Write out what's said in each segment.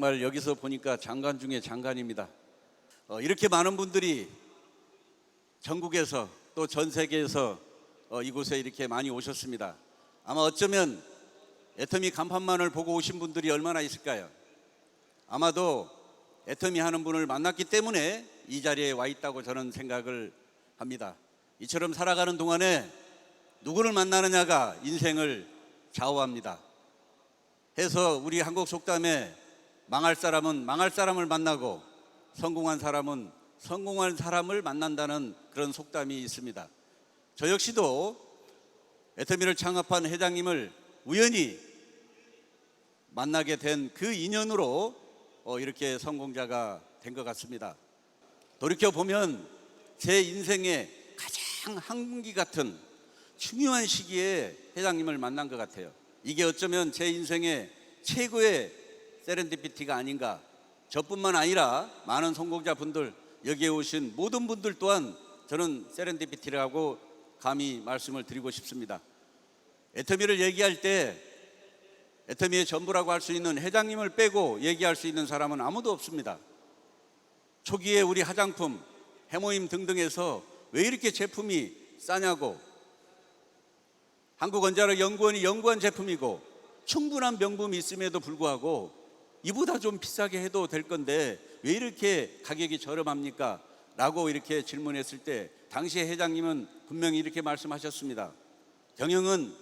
정말 여기서 보니까 장관 중에 장관입니다. 이렇게 많은 분들이 전국에서 또 전 세계에서 이곳에 이렇게 많이 오셨습니다. 아마 어쩌면 애터미 간판만을 보고 오신 분들이 얼마나 있을까요? 아마도 애터미 하는 분을 만났기 때문에 이 자리에 와 있다고 저는 생각을 합니다. 이처럼 살아가는 동안에 누구를 만나느냐가 인생을 좌우합니다. 해서 우리 한국 속담에 망할 사람은 망할 사람을 만나고 성공한 사람은 성공한 사람을 만난다는 그런 속담이 있습니다. 저 역시도 애터미를 창업한 회장님을 우연히 만나게 된 그 인연으로 이렇게 성공자가 된 것 같습니다. 돌이켜보면 제 인생의 가장 한기 같은 중요한 시기에 회장님을 만난 것 같아요. 이게 어쩌면 제 인생의 최고의 세렌디피티가 아닌가. 저뿐만 아니라 많은 성공자분들, 여기에 오신 모든 분들 또한 저는 세렌디피티라고 감히 말씀을 드리고 싶습니다. 애터미를 얘기할 때 애터미의 전부라고 할 수 있는 회장님을 빼고 얘기할 수 있는 사람은 아무도 없습니다. 초기에 우리 화장품, 해모임 등등에서 왜 이렇게 제품이 싸냐고, 한국원자력연구원이 연구한 제품이고 충분한 명분이 있음에도 불구하고 이보다 좀 비싸게 해도 될 건데 왜 이렇게 가격이 저렴합니까? 라고 이렇게 질문했을 때 당시에 회장님은 분명히 이렇게 말씀하셨습니다. 경영은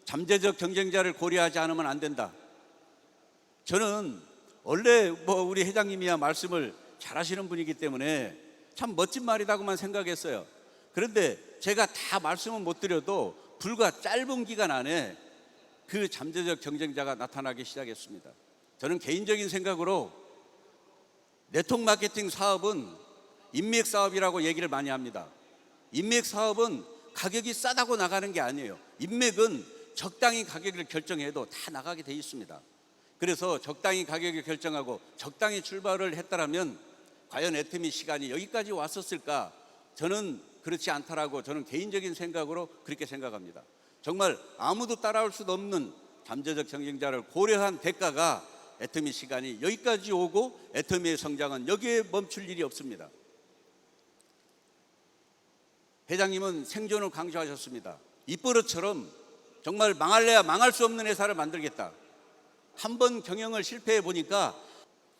잠재적 경쟁자를 고려하지 않으면 안 된다. 저는 원래 우리 회장님이야 말씀을 잘하시는 분이기 때문에 참 멋진 말이라고만 생각했어요. 그런데 제가 다 말씀은 못 드려도 불과 짧은 기간 안에 그 잠재적 경쟁자가 나타나기 시작했습니다. 저는 개인적인 생각으로 네트워크 마케팅 사업은 인맥 사업이라고 얘기를 많이 합니다. 인맥 사업은 가격이 싸다고 나가는 게 아니에요. 인맥은 적당히 가격을 결정해도 다 나가게 돼 있습니다. 그래서 적당히 가격을 결정하고 적당히 출발을 했다라면 과연 애터미 시간이 여기까지 왔었을까? 저는 그렇지 않다라고 저는 개인적인 생각으로 그렇게 생각합니다. 정말 아무도 따라올 수 없는 잠재적 경쟁자를 고려한 대가가 애터미 시간이 여기까지 오고 애터미의 성장은 여기에 멈출 일이 없습니다. 회장님은 생존을 강조하셨습니다. 입버릇처럼 정말 망할래야 망할 수 없는 회사를 만들겠다. 한 번 경영을 실패해 보니까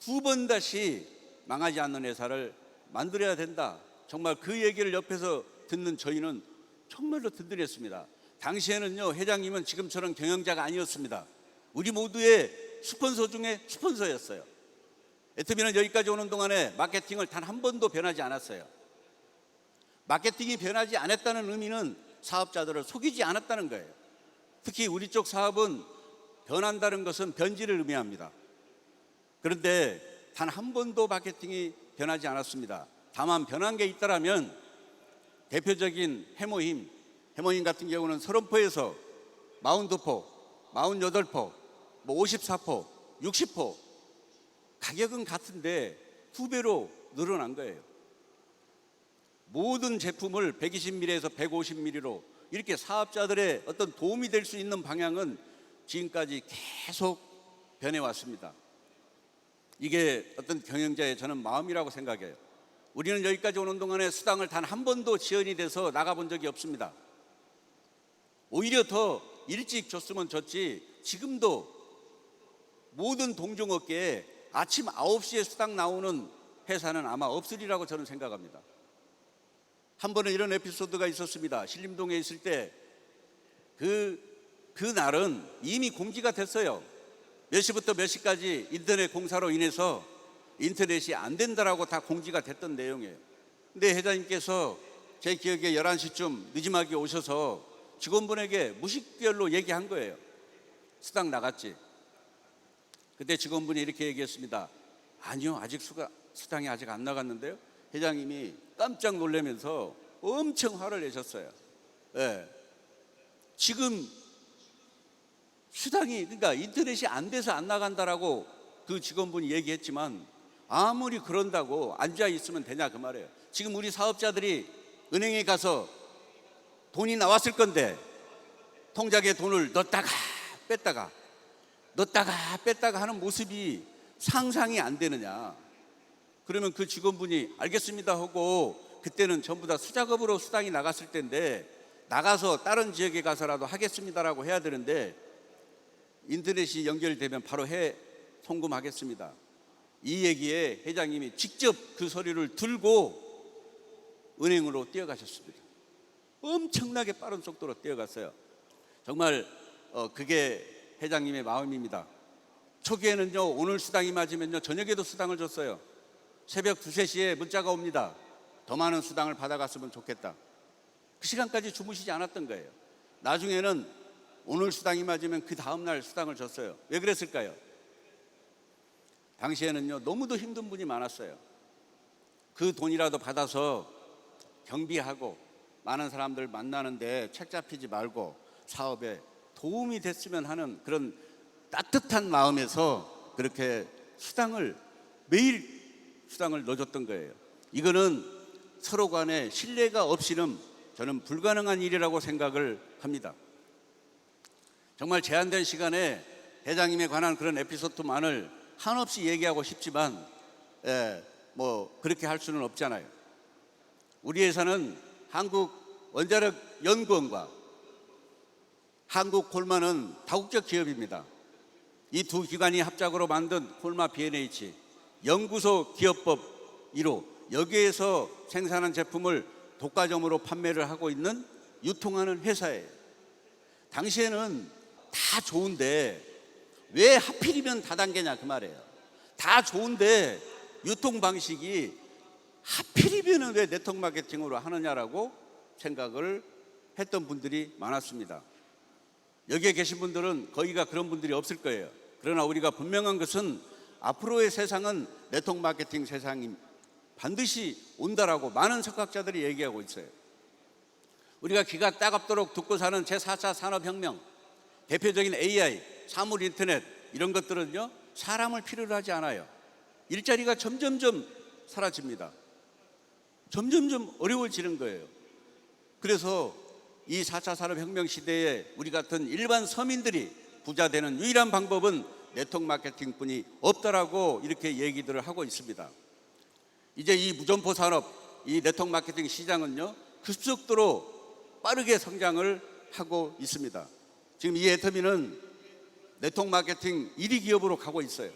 두 번 다시 망하지 않는 회사를 만들어야 된다. 정말 그 얘기를 옆에서 듣는 저희는 정말로 든든했습니다. 당시에는요, 회장님은 지금처럼 경영자가 아니었습니다. 우리 모두의 스폰서 중에 스폰서였어요. 애터미는 여기까지 오는 동안에 마케팅을 단 한 번도 변하지 않았어요. 마케팅이 변하지 않았다는 의미는 사업자들을 속이지 않았다는 거예요. 특히 우리 쪽 사업은 변한다는 것은 변질을 의미합니다. 그런데 단 한 번도 마케팅이 변하지 않았습니다. 다만 변한 게 있다라면 대표적인 해모임 같은 경우는 30포에서 42포, 48포, 54포, 60포 가격은 같은데 2배로 늘어난 거예요. 모든 제품을 120ml에서 150ml로 이렇게 사업자들의 어떤 도움이 될 수 있는 방향은 지금까지 계속 변해왔습니다. 이게 어떤 경영자의 저는 마음이라고 생각해요. 우리는 여기까지 오는 동안에 수당을 단 한 번도 지연이 돼서 나가본 적이 없습니다. 오히려 더 일찍 줬으면 줬지 지금도 모든 동종업계에 아침 9시에 수당 나오는 회사는 아마 없으리라고 저는 생각합니다. 한 번은 이런 에피소드가 있었습니다. 신림동에 있을 때 그 날은 이미 공지가 됐어요. 몇 시부터 몇 시까지 인터넷 공사로 인해서 인터넷이 안 된다라고 다 공지가 됐던 내용이에요. 근데 회장님께서 제 기억에 11시쯤 늦지막이 오셔서 직원분에게 무식별로 얘기한 거예요. 수당 나갔지. 그때 직원분이 이렇게 얘기했습니다. 아니요, 아직 수당이 아직 안 나갔는데요. 회장님이 깜짝 놀라면서 엄청 화를 내셨어요. 네. 지금 수당이 그러니까 인터넷이 안 돼서 안 나간다라고 그 직원분이 얘기했지만 아무리 그런다고 앉아 있으면 되냐 그 말이에요. 지금 우리 사업자들이 은행에 가서 돈이 나왔을 건데 통장에 돈을 넣었다가 뺐다가 하는 모습이 상상이 안 되느냐. 그러면 그 직원분이 알겠습니다 하고 그때는 전부 다 수작업으로 수당이 나갔을 텐데 나가서 다른 지역에 가서라도 하겠습니다라고 해야 되는데 인터넷이 연결되면 바로 송금하겠습니다. 이 얘기에 회장님이 직접 그 서류를 들고 은행으로 뛰어가셨습니다. 엄청나게 빠른 속도로 뛰어갔어요. 정말 그게 회장님의 마음입니다. 초기에는요, 오늘 수당이 맞으면요, 저녁에도 수당을 줬어요. 새벽 2, 3시에 문자가 옵니다. 더 많은 수당을 받아갔으면 좋겠다. 그 시간까지 주무시지 않았던 거예요. 나중에는 오늘 수당이 맞으면 그 다음날 수당을 줬어요. 왜 그랬을까요? 당시에는요, 너무도 힘든 분이 많았어요. 그 돈이라도 받아서 경비하고 많은 사람들 만나는데 책 잡히지 말고 사업에 도움이 됐으면 하는 그런 따뜻한 마음에서 그렇게 매일 수당을 넣어줬던 거예요. 이거는 서로 간에 신뢰가 없이는 저는 불가능한 일이라고 생각을 합니다. 정말 제한된 시간에 회장님에 관한 그런 에피소드만을 한없이 얘기하고 싶지만 그렇게 할 수는 없잖아요. 우리 회사는 한국원자력연구원과 한국콜마는 다국적 기업입니다. 이 두 기관이 합작으로 만든 콜마 B&H 연구소 기업법 1호, 여기에서 생산한 제품을 독과점으로 판매를 하고 있는 유통하는 회사예요. 당시에는 다 좋은데 왜 하필이면 다단계냐 그 말이에요. 다 좋은데 유통 방식이 하필이면 왜 네트워크 마케팅으로 하느냐라고 생각을 했던 분들이 많았습니다. 여기에 계신 분들은 거의가 그런 분들이 없을 거예요. 그러나 우리가 분명한 것은 앞으로의 세상은 네트워크 마케팅 세상이 반드시 온다라고 많은 석학자들이 얘기하고 있어요. 우리가 귀가 따갑도록 듣고 사는 제4차 산업혁명, 대표적인 AI, 사물 인터넷 이런 것들은요, 사람을 필요로 하지 않아요. 일자리가 점점점 사라집니다. 점점점 어려워지는 거예요. 그래서 이 4차 산업혁명 시대에 우리 같은 일반 서민들이 부자 되는 유일한 방법은 네트워크 마케팅뿐이 없다라고 이렇게 얘기들을 하고 있습니다. 이제 이 무점포 산업, 이 네트워크 마케팅 시장은요, 급속도로 빠르게 성장을 하고 있습니다. 지금 이 애터미는 네트워크 마케팅 1위 기업으로 가고 있어요.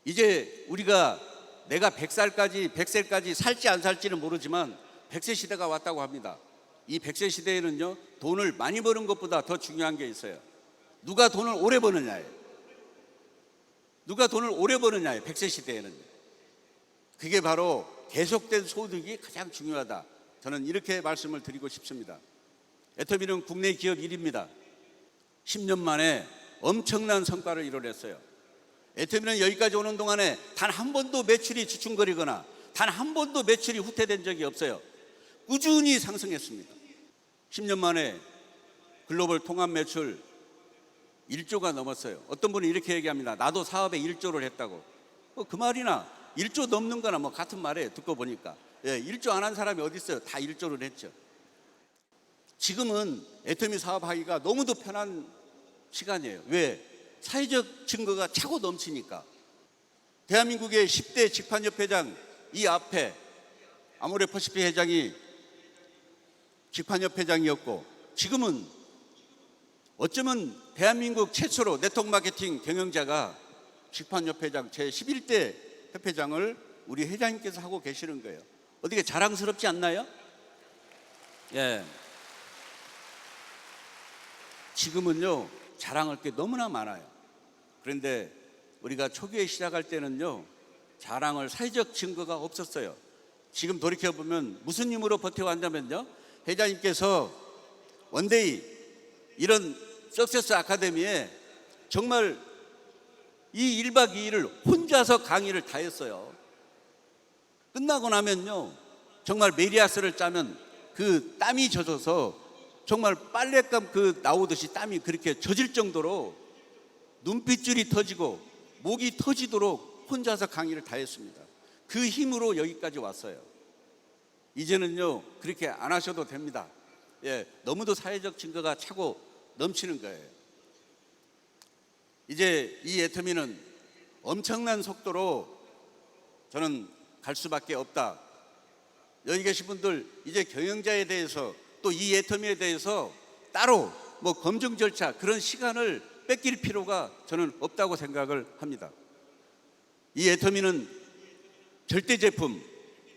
이제 내가 100세까지 살지 안 살지는 모르지만 100세 시대가 왔다고 합니다. 이 100세 시대에는요, 돈을 많이 버는 것보다 더 중요한 게 있어요. 누가 돈을 오래 버느냐예요. 누가 돈을 오래 버느냐예요. 100세 시대에는. 그게 바로 계속된 소득이 가장 중요하다. 저는 이렇게 말씀을 드리고 싶습니다. 애터미는 국내 기업 1위입니다. 10년 만에 엄청난 성과를 이뤄냈어요. 애터미는 여기까지 오는 동안에 단 한 번도 매출이 주춤거리거나 단 한 번도 매출이 후퇴된 적이 없어요. 꾸준히 상승했습니다. 10년 만에 글로벌 통합 매출 1조가 넘었어요. 어떤 분은 이렇게 얘기합니다. 나도 사업에 1조를 했다고. 그 말이나 1조 넘는 거나 같은 말이에요. 듣고 보니까. 1조 안 한 사람이 어디 있어요? 다 1조를 했죠. 지금은 애터미 사업하기가 너무도 편한 시간이에요. 왜? 사회적 증거가 차고 넘치니까. 대한민국의 10대 직판협회장 이 앞에 아모레퍼시픽 회장이 직판협회장이었고, 지금은 어쩌면 대한민국 최초로 네트워크 마케팅 경영자가 직판협회장 제11대 협회장을 우리 회장님께서 하고 계시는 거예요. 어떻게 자랑스럽지 않나요? 예. 지금은요, 자랑할 게 너무나 많아요. 그런데 우리가 초기에 시작할 때는요, 자랑할 사회적 증거가 없었어요. 지금 돌이켜보면 무슨 힘으로 버텨왔냐면요, 회장님께서 원데이 이런 석세스 아카데미에 정말 이 1박 2일을 혼자서 강의를 다 했어요. 끝나고 나면요, 정말 메리아스를 짜면 그 땀이 젖어서 정말 빨랫감 나오듯이 땀이 그렇게 젖을 정도로 눈빛줄이 터지고 목이 터지도록 혼자서 강의를 다 했습니다. 그 힘으로 여기까지 왔어요. 이제는요, 그렇게 안 하셔도 됩니다. 너무도 사회적 증거가 차고 넘치는 거예요. 이제 이 애터미는 엄청난 속도로 저는 갈 수밖에 없다. 여기 계신 분들 이제 경영자에 대해서 또 이 애터미에 대해서 따로 뭐 검증 절차 그런 시간을 뺏길 필요가 저는 없다고 생각을 합니다. 이 애터미는 절대 제품,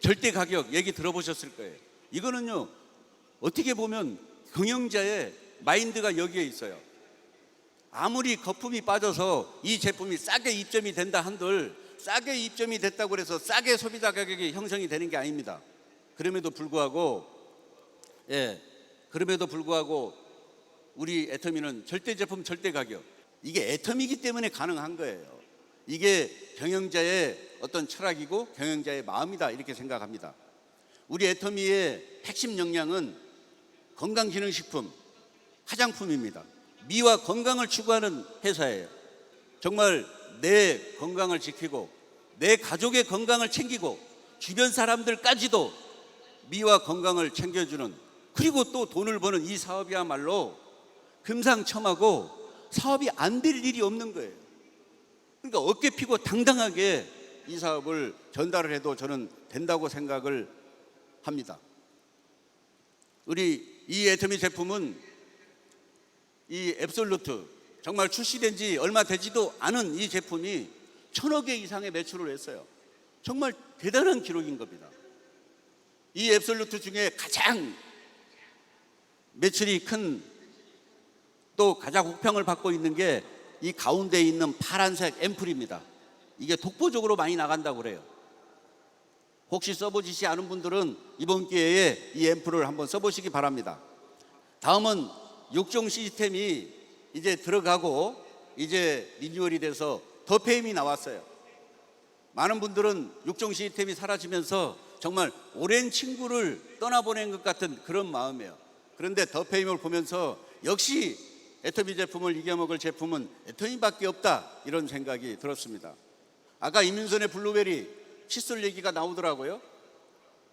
절대 가격 얘기 들어보셨을 거예요. 이거는요 어떻게 보면 경영자의 마인드가 여기에 있어요. 아무리 거품이 빠져서 이 제품이 싸게 입점이 된다 한들 싸게 입점이 됐다고 해서 싸게 소비자 가격이 형성이 되는 게 아닙니다. 그럼에도 불구하고 우리 애터미는 절대 제품 절대 가격, 이게 애터미이기 때문에 가능한 거예요. 이게 경영자의 어떤 철학이고 경영자의 마음이다 이렇게 생각합니다. 우리 애터미의 핵심 역량은 건강기능식품, 화장품입니다. 미와 건강을 추구하는 회사예요. 정말 내 건강을 지키고 내 가족의 건강을 챙기고 주변 사람들까지도 미와 건강을 챙겨주는, 그리고 또 돈을 버는 이 사업이야말로 금상첨화고 사업이 안 될 일이 없는 거예요. 그러니까 어깨 피고 당당하게 이 사업을 전달을 해도 저는 된다고 생각을 합니다. 우리 이 애터미 제품은 이 앱솔루트, 정말 출시된 지 얼마 되지도 않은 이 제품이 1,000억 개 이상의 매출을 했어요. 정말 대단한 기록인 겁니다. 이 앱솔루트 중에 가장 매출이 큰, 또 가장 호평을 받고 있는 게 이 가운데에 있는 파란색 앰플입니다. 이게 독보적으로 많이 나간다고 그래요. 혹시 써보시지 않은 분들은 이번 기회에 이 앰플을 한번 써보시기 바랍니다. 다음은 6종 시스템이 이제 들어가고 이제 리뉴얼이 돼서 더페임이 나왔어요. 많은 분들은 6종 시스템이 사라지면서 정말 오랜 친구를 떠나보낸 것 같은 그런 마음이에요. 그런데 더페임을 보면서 역시 애터미 제품을 이겨먹을 제품은 애터미밖에 없다, 이런 생각이 들었습니다. 아까 이민선의 블루베리 칫솔 얘기가 나오더라고요.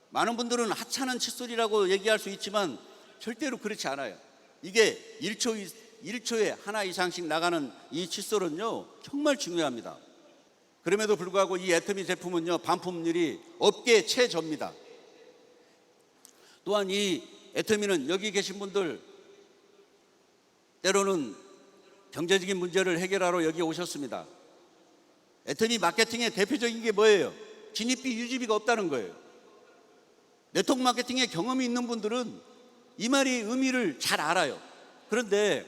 많은 분들은 하찮은 칫솔이라고 얘기할 수 있지만 절대로 그렇지 않아요. 이게 1초에 하나 이상씩 나가는 이 칫솔은요 정말 중요합니다. 그럼에도 불구하고 이 애터미 제품은요 반품률이 업계 최저입니다. 또한 이 애터미는 여기 계신 분들 때로는 경제적인 문제를 해결하러 여기 오셨습니다. 애터미 마케팅의 대표적인 게 뭐예요? 진입비, 유지비가 없다는 거예요. 네트워크 마케팅에 경험이 있는 분들은 이 말이 의미를 잘 알아요. 그런데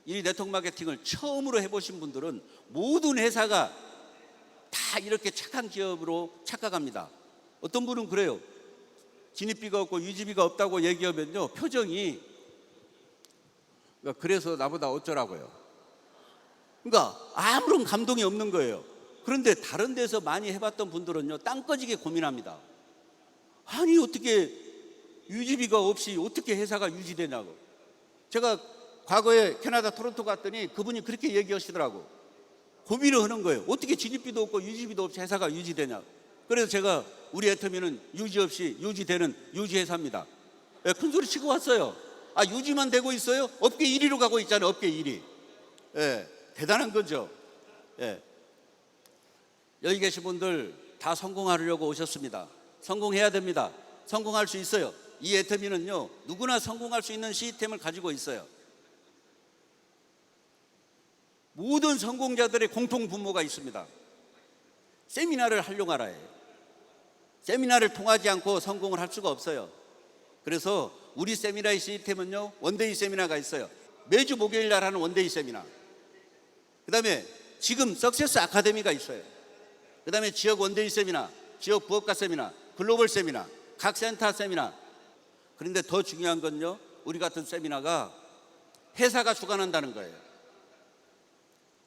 이 네트워크 마케팅을 처음으로 해보신 분들은 모든 회사가 다 이렇게 착한 기업으로 착각합니다. 어떤 분은 그래요. 진입비가 없고 유지비가 없다고 얘기하면요 표정이, 그래서 나보다 어쩌라고요. 그러니까 아무런 감동이 없는 거예요. 그런데 다른 데서 많이 해봤던 분들은요 땅 꺼지게 고민합니다. 아니 어떻게 유지비가 없이 어떻게 회사가 유지되냐고. 제가 과거에 캐나다 토론토 갔더니 그분이 그렇게 얘기하시더라고. 고민을 하는 거예요. 어떻게 진입비도 없고 유지비도 없이 회사가 유지되냐. 그래서 제가 우리 애터미는 유지 없이 유지되는 유지회사입니다. 큰 소리 치고 왔어요. 아, 유지만 되고 있어요? 업계 1위로 가고 있잖아요. 업계 1위. 대단한 거죠. 여기 계신 분들 다 성공하려고 오셨습니다. 성공해야 됩니다. 성공할 수 있어요. 이 애터미는요 누구나 성공할 수 있는 시스템을 가지고 있어요. 모든 성공자들의 공통 분모가 있습니다. 세미나를 하려고 알아요. 세미나를 통하지 않고 성공을 할 수가 없어요. 그래서 우리 세미나의 시스템은요 원데이 세미나가 있어요. 매주 목요일 날 하는 원데이 세미나. 그 다음에 지금 석세스 아카데미가 있어요. 그 다음에 지역 원데이 세미나, 지역 부업가 세미나, 글로벌 세미나, 각 센터 세미나. 그런데 더 중요한 건요 우리 같은 세미나가 회사가 주관한다는 거예요.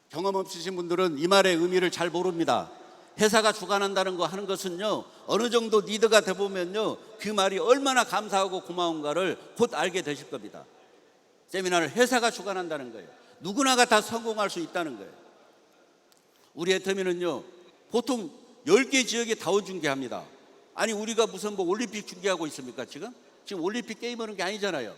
경험 없으신 분들은 이 말의 의미를 잘 모릅니다. 회사가 주관한다는 거 하는 것은요 어느 정도 리더가 되보면요 그 말이 얼마나 감사하고 고마운가를 곧 알게 되실 겁니다. 세미나를 회사가 주관한다는 거예요. 누구나가 다 성공할 수 있다는 거예요. 우리 애터미는요 보통 10개 지역에 다원 중계합니다. 아니 우리가 무슨 뭐 올림픽 중계하고 있습니까? 지금 올림픽 게임하는 게 아니잖아요.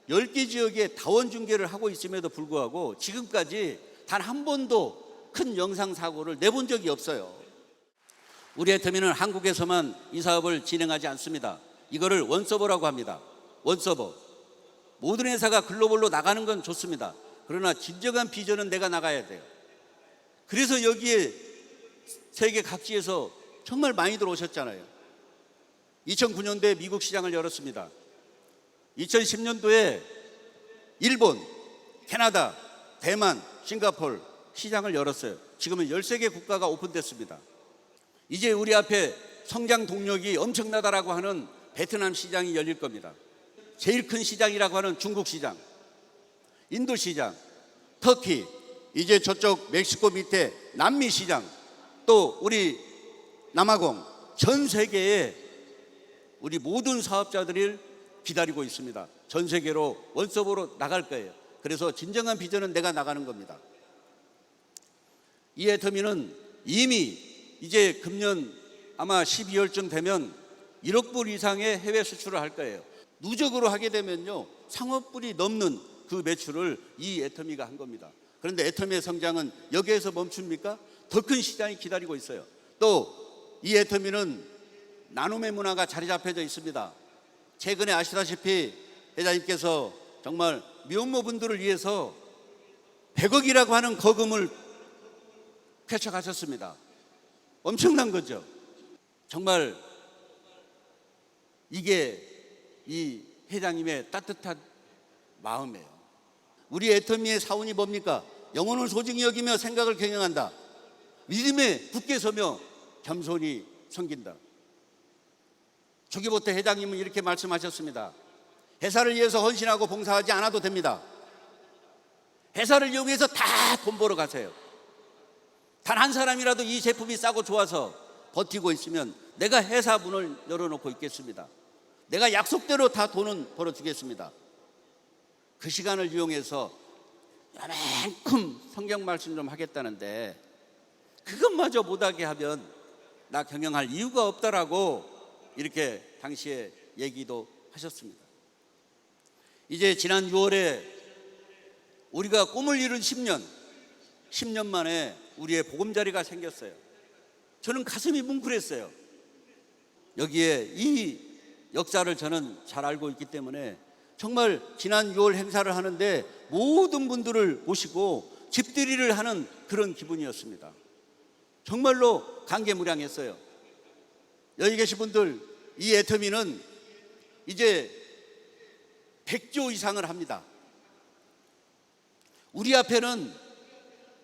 10개 지역에 다원 중계를 하고 있음에도 불구하고 지금까지 단 한 번도 큰 영상 사고를 내본 적이 없어요. 우리 애터미는 한국에서만 이 사업을 진행하지 않습니다. 이거를 원서버라고 합니다. 원서버. 모든 회사가 글로벌로 나가는 건 좋습니다. 그러나 진정한 비전은 내가 나가야 돼요. 그래서 여기에 세계 각지에서 정말 많이들 오셨잖아요. 2009년도에 미국 시장을 열었습니다. 2010년도에 일본, 캐나다, 대만, 싱가포르 시장을 열었어요. 지금은 13개 국가가 오픈됐습니다. 이제 우리 앞에 성장 동력이 엄청나다라고 하는 베트남 시장이 열릴 겁니다. 제일 큰 시장이라고 하는 중국 시장, 인도 시장, 터키, 이제 저쪽 멕시코 밑에 남미 시장, 또 우리 남아공, 전 세계에 우리 모든 사업자들을 기다리고 있습니다. 전 세계로 원서버로 나갈 거예요. 그래서 진정한 비전은 내가 나가는 겁니다. 이 애터미는 이미 이제 금년 아마 12월쯤 되면 1억 불 이상의 해외 수출을 할 거예요. 누적으로 하게 되면요, 3억 불이 넘는 그 매출을 이 애터미가 한 겁니다. 그런데 애터미의 성장은 여기에서 멈춥니까? 더 큰 시장이 기다리고 있어요. 또 이 애터미는 나눔의 문화가 자리 잡혀져 있습니다. 최근에 아시다시피 회장님께서 정말 미혼모분들을 위해서 100억이라고 하는 거금을 쾌척하셨습니다. 엄청난 거죠. 정말 이게 이 회장님의 따뜻한 마음이에요. 우리 애터미의 사원이 뭡니까? 영혼을 소중히 여기며 생각을 경영한다. 믿음에 굳게 서며 겸손히 섬긴다. 주기보태 회장님은 이렇게 말씀하셨습니다. 회사를 위해서 헌신하고 봉사하지 않아도 됩니다. 회사를 이용해서 다 돈 벌어 가세요. 단 한 사람이라도 이 제품이 싸고 좋아서 버티고 있으면 내가 회사 문을 열어놓고 있겠습니다. 내가 약속대로 다 돈은 벌어주겠습니다. 그 시간을 이용해서 요만큼 성경 말씀 좀 하겠다는데 그것마저 못하게 하면 나 경영할 이유가 없다라고 이렇게 당시에 얘기도 하셨습니다. 이제 지난 6월에 우리가 꿈을 이룬 10년 만에 우리의 보금자리가 생겼어요. 저는 가슴이 뭉클했어요. 여기에 이 역사를 저는 잘 알고 있기 때문에 정말 지난 6월 행사를 하는데 모든 분들을 모시고 집들이를 하는 그런 기분이었습니다. 정말로 감개무량했어요. 여기 계신 분들, 이 애터미는 이제 100조 이상을 합니다. 우리 앞에는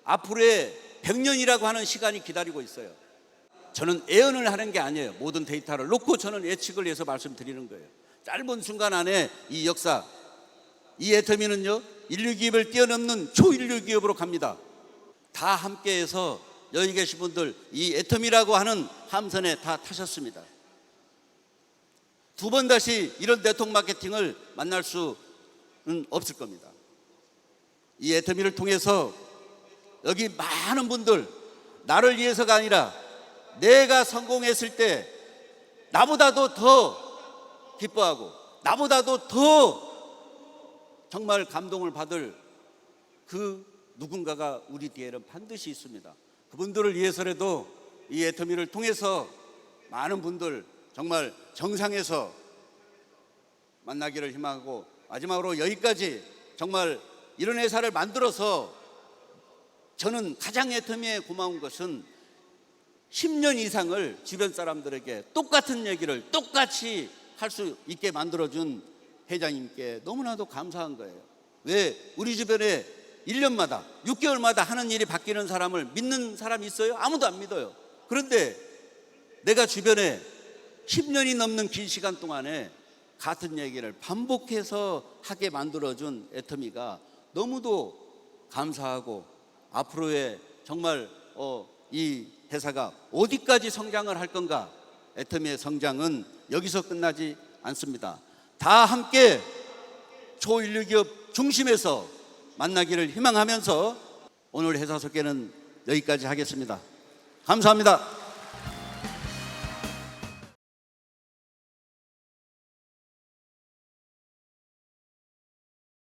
앞으로의 100년이라고 하는 시간이 기다리고 있어요. 저는 예언을 하는 게 아니에요. 모든 데이터를 놓고 저는 예측을 해서 말씀드리는 거예요. 짧은 순간 안에 이 역사, 이 애터미는요, 인류 기업을 뛰어넘는 초인류 기업으로 갑니다. 다 함께해서 여기 계신 분들 이 애터미라고 하는 함선에 다 타셨습니다. 두 번 다시 이런 네트워크 마케팅을 만날 수는 없을 겁니다. 이 애터미를 통해서 여기 많은 분들, 나를 위해서가 아니라 내가 성공했을 때 나보다도 더 기뻐하고 나보다도 더 정말 감동을 받을 그 누군가가 우리 뒤에는 반드시 있습니다. 그분들을 위해서라도 이 애터미를 통해서 많은 분들 정말 정상에서 만나기를 희망하고, 마지막으로 여기까지 정말 이런 회사를 만들어서 저는 가장 애터미에 고마운 것은 10년 이상을 주변 사람들에게 똑같은 얘기를 똑같이 할 수 있게 만들어준 회장님께 너무나도 감사한 거예요. 왜 우리 주변에 1년마다 6개월마다 하는 일이 바뀌는 사람을 믿는 사람이 있어요? 아무도 안 믿어요. 그런데 내가 주변에 10년이 넘는 긴 시간 동안에 같은 얘기를 반복해서 하게 만들어준 애터미가 너무도 감사하고, 앞으로의 정말 이 회사가 어디까지 성장을 할 건가, 애터미의 성장은 여기서 끝나지 않습니다. 다 함께 초인류 기업 중심에서 만나기를 희망하면서 오늘 회사 소개는 여기까지 하겠습니다. 감사합니다.